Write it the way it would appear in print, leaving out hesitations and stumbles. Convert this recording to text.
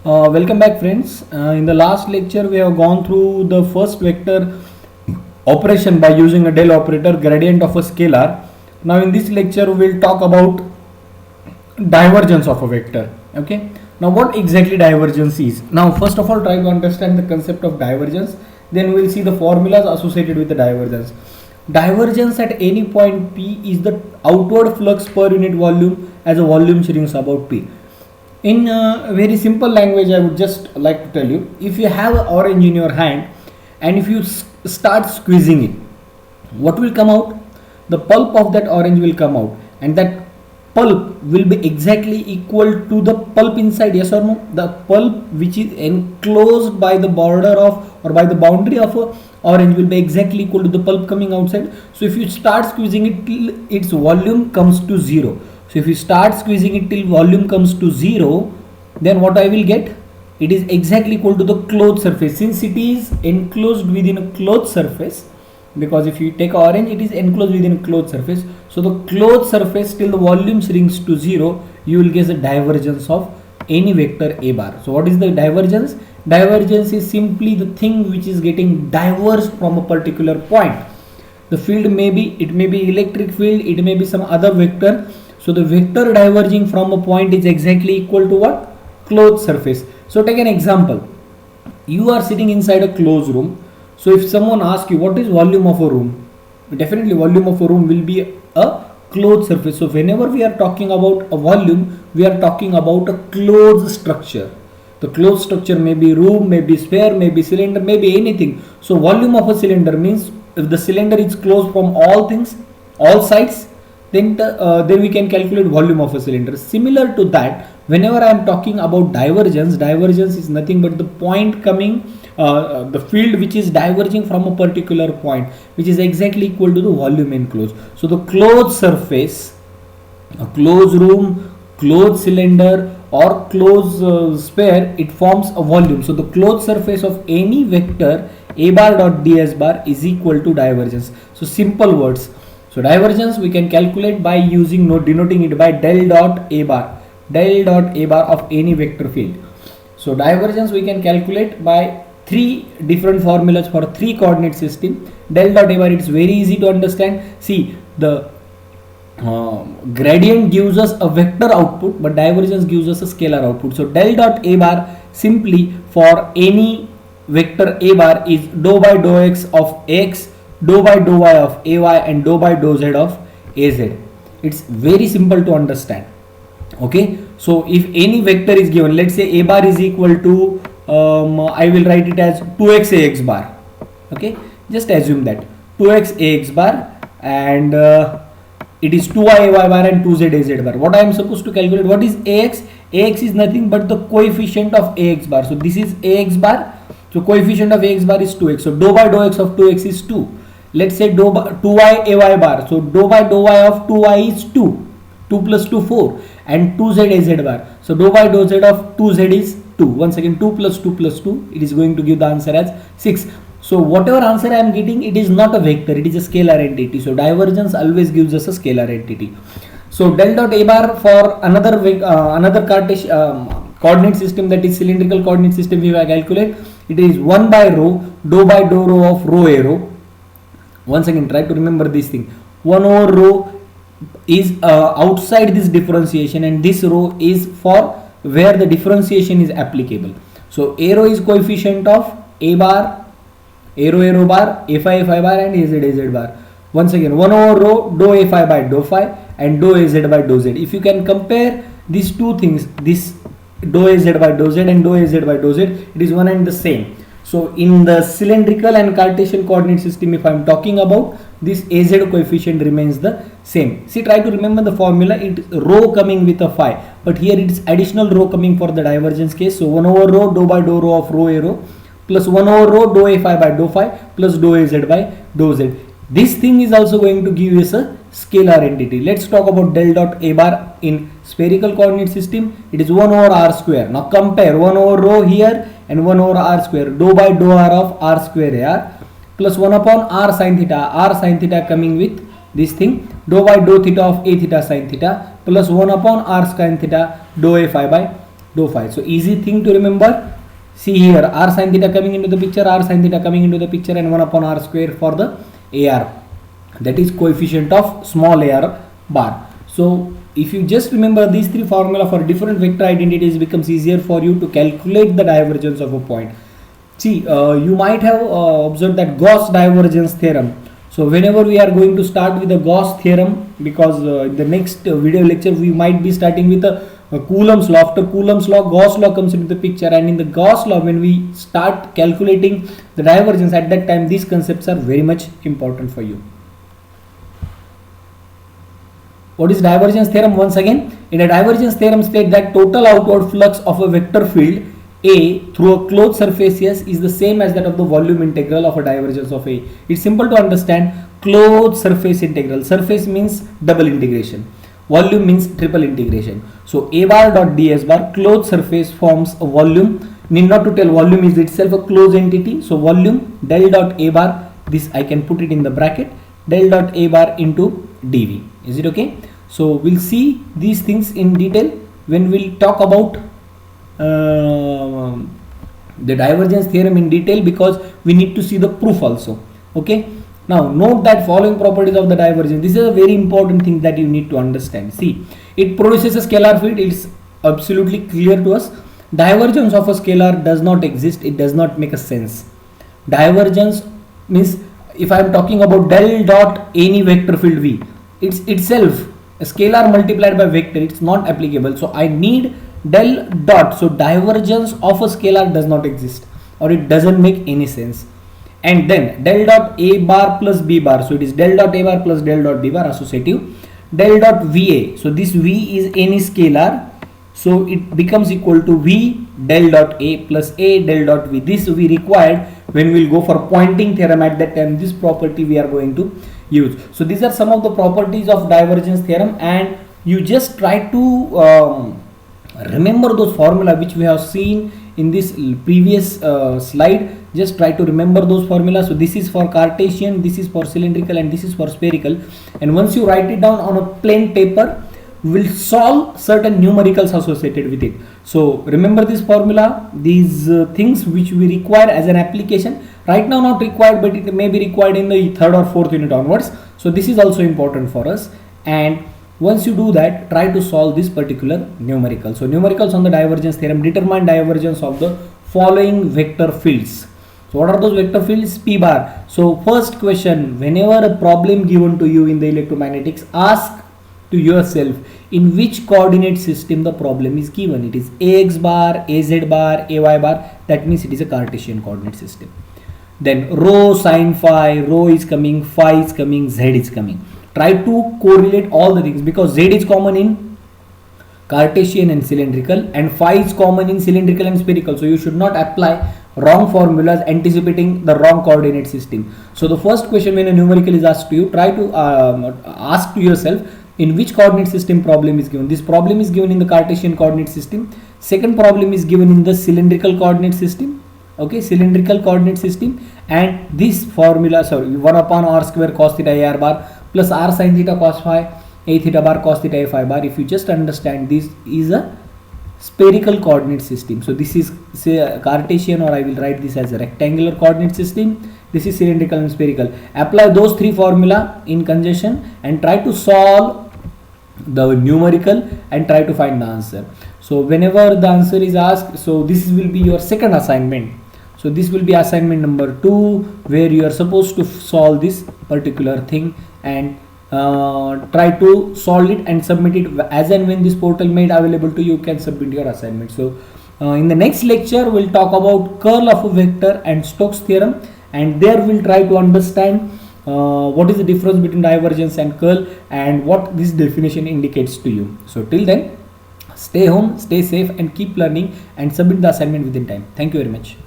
Welcome back, friends. In the last lecture, we have gone through the first vector operation by using a del operator, gradient of a scalar. Now, in this lecture, we will talk about divergence of a vector. Okay. Now, what exactly divergence is? Now, first of all, try to understand the concept of divergence. Then we will see the formulas associated with the divergence. Divergence at any point P is the outward flux per unit volume as a volume shrinks about P. In very simple language, I would just like to tell you, if you have an orange in your hand and if you start squeezing it, what will come out? The pulp of that orange will come out, and that pulp will be exactly equal to the pulp inside, yes or no? The pulp which is enclosed by the border of or by the boundary of a orange will be exactly equal to the pulp coming outside. So if you start squeezing it till its volume comes to 0, so if you start squeezing it till volume comes to 0, then what I will get? It is exactly equal to the closed surface. Since it is enclosed within a closed surface, because if you take orange, it is enclosed within a closed surface. So the closed surface till the volume shrinks to 0, you will get the divergence of any vector A bar. So what is the divergence? Divergence is simply the thing which is getting diverged from a particular point. The field may be electric field, it may be some other vector. So the vector diverging from a point is exactly equal to what? Closed surface. So take an example. You are sitting inside a closed room. So if someone asks you what is volume of a room, definitely volume of a room will be a closed surface. So whenever we are talking about a volume, we are talking about a closed structure. The closed structure may be room, may be sphere, may be cylinder, may be anything. So volume of a cylinder means if the cylinder is closed from all things, all sides, then we can calculate volume of a cylinder. Similar to that, whenever I am talking about divergence, divergence is nothing but the point coming, the field which is diverging from a particular point, which is exactly equal to the volume enclosed. So the closed surface, a closed room, closed cylinder or closed sphere, it forms a volume. So the closed surface of any vector A bar dot ds bar is equal to divergence. So simple words. So divergence we can calculate by using denoting it by del dot A bar of any vector field. So divergence we can calculate by three different formulas for three coordinate system. Del dot A bar, it's very easy to understand. See, the gradient gives us a vector output, but divergence gives us a scalar output. So del dot A bar simply for any vector A bar is dou by dou x of x, dou by dou y of ay, and dou by dou z of az. It's very simple to understand. Okay, so if any vector is given, let's say A bar is equal to I will write it as 2x ax bar. Okay, just assume that 2x ax bar and it is 2y ay bar and 2z az bar. What I am supposed to calculate? What is ax? Ax is nothing but the coefficient of ax bar. So this is ax bar. So coefficient of ax bar is 2x. So dou by dou x of 2x is 2. Let's say 2y ay bar. So dou by dou y of 2y is 2. 2 plus 2 4 and 2z az bar. So dou by dou z of 2z is 2. Once again 2 plus 2 plus 2, it is going to give the answer as 6. So whatever answer I am getting, it is not a vector, it is a scalar entity. So divergence always gives us a scalar entity. So del dot A bar for another Cartesian coordinate system, that is cylindrical coordinate system, if I calculate, it is 1 by rho dou by dou rho of rho a rho. Once again try to remember this thing. 1 over rho is outside this differentiation, and this rho is for where the differentiation is applicable. So a rho is coefficient of A bar, a rho bar, a phi bar, and az bar. Once again 1 over rho dou a phi by dou phi and dou az by dou z. If you can compare these two things, this dou az by dou z and dou az by dou z, it is one and the same. So in the cylindrical and Cartesian coordinate system, if I am talking about, this az coefficient remains the same. See, try to remember the formula. It rho coming with a phi, but here it is additional rho coming for the divergence case. So 1 over rho dou by dou rho of rho a rho plus 1 over rho dou a phi by dou phi plus dou az by dou z. This thing is also going to give us a scalar entity. Let's talk about del dot A bar in spherical coordinate system. It is 1 over r square. Now compare 1 over rho here and 1 over r square. Dou by dou r of r square ar plus 1 upon r sin theta coming with this thing, dou by dou theta of a theta sin theta plus 1 upon r sin theta dou a phi by dou phi. So easy thing to remember. See here, r sin theta coming into the picture, r sin theta coming into the picture, and 1 upon r square for the AR, that is coefficient of small AR bar. So if you just remember these three formula for different vector identities, it becomes easier for you to calculate the divergence of a point. See, you might have observed that Gauss divergence theorem. So whenever we are going to start with the Gauss theorem, because in the next video lecture we might be starting with the Coulomb's law. After Coulomb's law, Gauss law comes into the picture, and in the Gauss law, when we start calculating the divergence, at that time these concepts are very much important for you. What is divergence theorem? Once again, in a divergence theorem state that total outward flux of a vector field A through a closed surface S is the same as that of the volume integral of a divergence of A. It's simple to understand. Closed surface integral. Surface means double integration. Volume means triple integration. So A bar dot ds bar, closed surface forms a volume. Need not to tell, volume is itself a closed entity. So volume del dot A bar, this I can put it in the bracket, del dot A bar into dV. Is it okay? So we'll see these things in detail when we'll talk about the divergence theorem in detail, because we need to see the proof also. Okay. Now note that following properties of the divergence. This is a very important thing that you need to understand. See, it produces a scalar field. It's absolutely clear to us. Divergence of a scalar does not exist. It does not make a sense. Divergence means, if I am talking about del dot any vector field V, it's itself a scalar multiplied by vector. It's not applicable. So I need del dot. So divergence of a scalar does not exist, or it doesn't make any sense. And then del dot A bar plus B bar. So it is del dot A bar plus del dot B bar associative. Del dot VA. So this V is any scalar. So it becomes equal to V del dot A plus A del dot V. This we required when we'll go for Poynting theorem. At that time, this property we are going to use. So these are some of the properties of divergence theorem, and you just try to remember those formula which we have seen in this previous slide. Just try to remember those formulas. So this is for Cartesian, this is for cylindrical, and this is for spherical. And once you write it down on a plain paper, we will solve certain numericals associated with it. So remember this formula, these things which we require as an application. Right now not required, but it may be required in the third or fourth unit onwards. So this is also important for us. And once you do that, try to solve this particular numerical. So numericals on the divergence theorem: determine divergence of the following vector fields. So what are those vector fields? P bar. So first question, whenever a problem given to you in the electromagnetics, ask to yourself in which coordinate system the problem is given. It is AX bar, AZ bar, AY bar. That means it is a Cartesian coordinate system. Then rho, sin phi, rho is coming, phi is coming, Z is coming. Try to correlate all the things, because Z is common in Cartesian and cylindrical, and phi is common in cylindrical and spherical. So you should not apply wrong formulas anticipating the wrong coordinate system. So the first question when a numerical is asked to you, try to ask to yourself in which coordinate system problem is given. This problem is given in the Cartesian coordinate system. Second problem is given in the cylindrical coordinate system. Okay, cylindrical coordinate system. And this formula, sorry, 1 upon r square cos theta a r bar plus r sin theta cos phi a theta bar cos theta a phi bar. If you just understand, this is a spherical coordinate system. So this is, say, Cartesian, or I will write this as a rectangular coordinate system. This is cylindrical and spherical. Apply those three formula in conjunction and try to solve the numerical and try to find the answer. So whenever the answer is asked, so this will be your second assignment. So this will be assignment number 2, where you are supposed to solve this particular thing and try to solve it and submit it as and when this portal made available to you, you can submit your assignment. So in the next lecture we'll talk about curl of a vector and Stokes theorem, and there we'll try to understand what is the difference between divergence and curl and what this definition indicates to you. So till then, stay home, stay safe, and keep learning and submit the assignment within time. Thank you very much.